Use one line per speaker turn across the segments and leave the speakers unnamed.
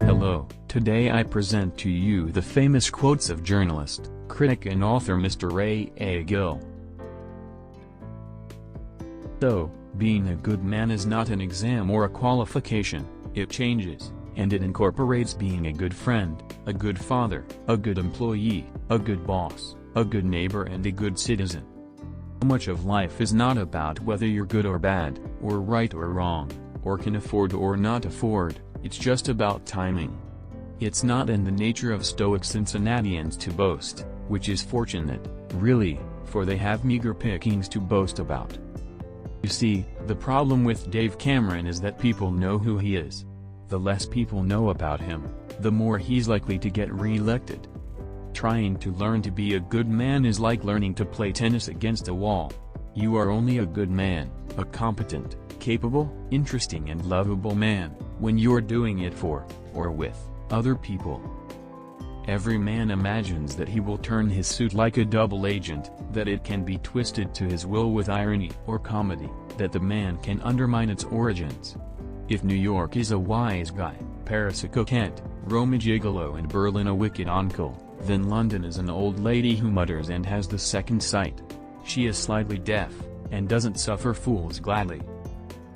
Hello, today I present to you the famous quotes of journalist, critic and author Mr. A. Gill. So, being a good man is not an exam or a qualification, it changes, and it incorporates being a good friend, a good father, a good employee, a good boss, a good neighbor and a good citizen. Much of life is not about whether you're good or bad, or right or wrong, or can afford or not afford, it's just about timing. It's not in the nature of stoic Cincinnatians to boast, which is fortunate, really, for they have meager pickings to boast about. You see, the problem with Dave Cameron is that people know who he is. The less people know about him, the more he's likely to get re-elected. Trying to learn to be a good man is like learning to play tennis against a wall. You are only a good man, a competent, capable, interesting and lovable man, when you're doing it for, or with, other people. Every man imagines that he will turn his suit like a double agent, that it can be twisted to his will with irony or comedy, that the man can undermine its origins. If New York is a wise guy, Paris a coquette, Rome a gigolo and Berlin a wicked uncle, then London is an old lady who mutters and has the second sight. She is slightly deaf, and doesn't suffer fools gladly.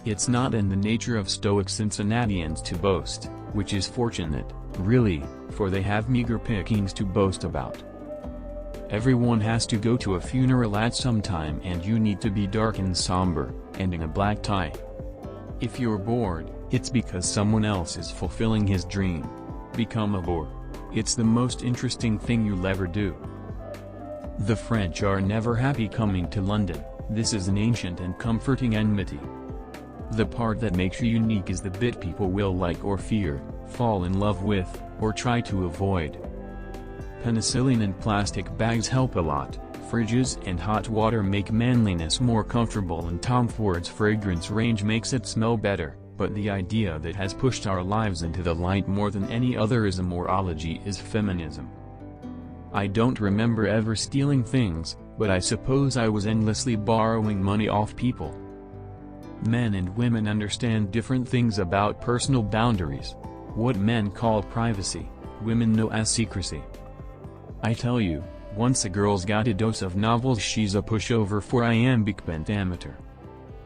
It's not in the nature of stoic Cincinnatians to boast, which is fortunate, really, for they have meager pickings to boast about. Everyone has to go to a funeral at some time and you need to be dark and somber, and in a black tie. If you're bored, it's because someone else is fulfilling his dream. Become a bore. It's the most interesting thing you'll ever do. The French are never happy coming to London, this is an ancient and comforting enmity. The part that makes you unique is the bit people will like or fear, fall in love with, or try to avoid. Penicillin and plastic bags help a lot, fridges and hot water make manliness more comfortable and Tom Ford's fragrance range makes it smell better. But the idea that has pushed our lives into the light more than any other is a morology is feminism. I don't remember ever stealing things, but I suppose I was endlessly borrowing money off people. Men and women understand different things about personal boundaries. What men call privacy, women know as secrecy. I tell you, once a girl's got a dose of novels she's a pushover for iambic pentameter.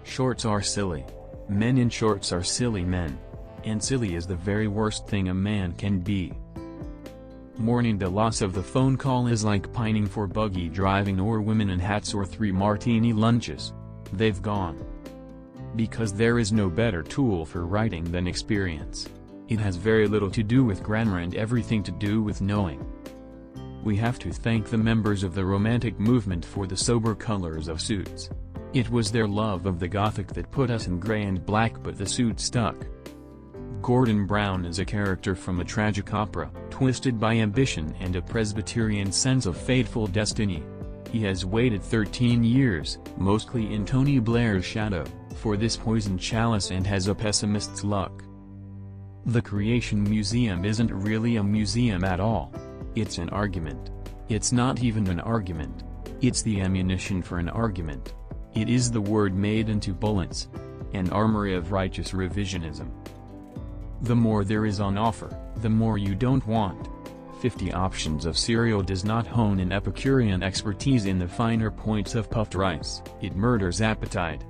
Shorts are silly. Men in shorts are silly men. And silly is the very worst thing a man can be. Mourning the loss of the phone call is like pining for buggy driving or women in hats or 3 martini lunches. They've gone. Because there is no better tool for writing than experience. It has very little to do with grammar and everything to do with knowing. We have to thank the members of the Romantic movement for the sober colors of suits. It was their love of the Gothic that put us in gray and black, but the suit stuck. Gordon Brown is a character from a tragic opera, twisted by ambition and a Presbyterian sense of fateful destiny. He has waited 13 years, mostly in Tony Blair's shadow, for this poisoned chalice and has a pessimist's luck. The Creation Museum isn't really a museum at all. It's an argument. It's not even an argument. It's the ammunition for an argument. It is the word made into bullets. An armory of righteous revisionism. The more there is on offer, the more you don't want. 50 options of cereal does not hone an Epicurean expertise in the finer points of puffed rice, it murders appetite.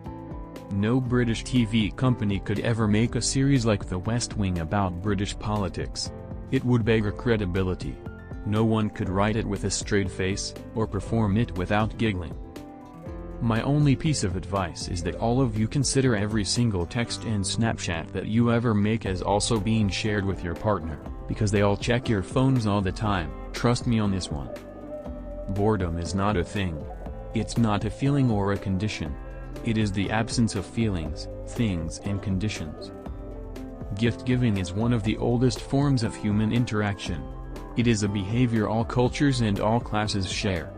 No British TV company could ever make a series like The West Wing about British politics. It would beggar credibility. No one could write it with a straight face, or perform it without giggling. My only piece of advice is that all of you consider every single text and Snapchat that you ever make as also being shared with your partner, because they all check your phones all the time, trust me on this one. Boredom is not a thing. It's not a feeling or a condition. It is the absence of feelings, things and conditions. Gift-giving is one of the oldest forms of human interaction. It is a behavior all cultures and all classes share.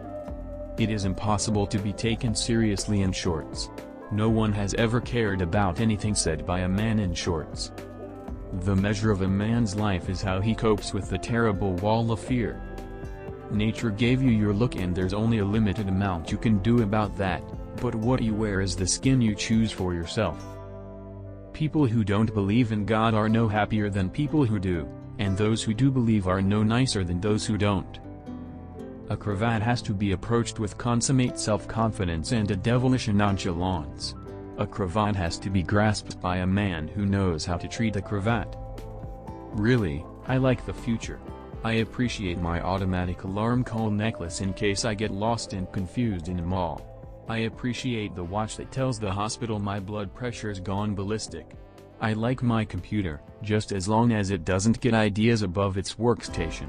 It is impossible to be taken seriously in shorts. No one has ever cared about anything said by a man in shorts. The measure of a man's life is how he copes with the terrible wall of fear. Nature gave you your look and there's only a limited amount you can do about that, but what you wear is the skin you choose for yourself. People who don't believe in God are no happier than people who do. and those who do believe are no nicer than those who don't. A cravat has to be approached with consummate self-confidence and a devilish nonchalance. A cravat has to be grasped by a man who knows how to treat a cravat. Really, I like the future. I appreciate my automatic alarm call necklace in case I get lost and confused in a mall. I appreciate the watch that tells the hospital my blood pressure's gone ballistic. I like my computer, just as long as it doesn't get ideas above its workstation.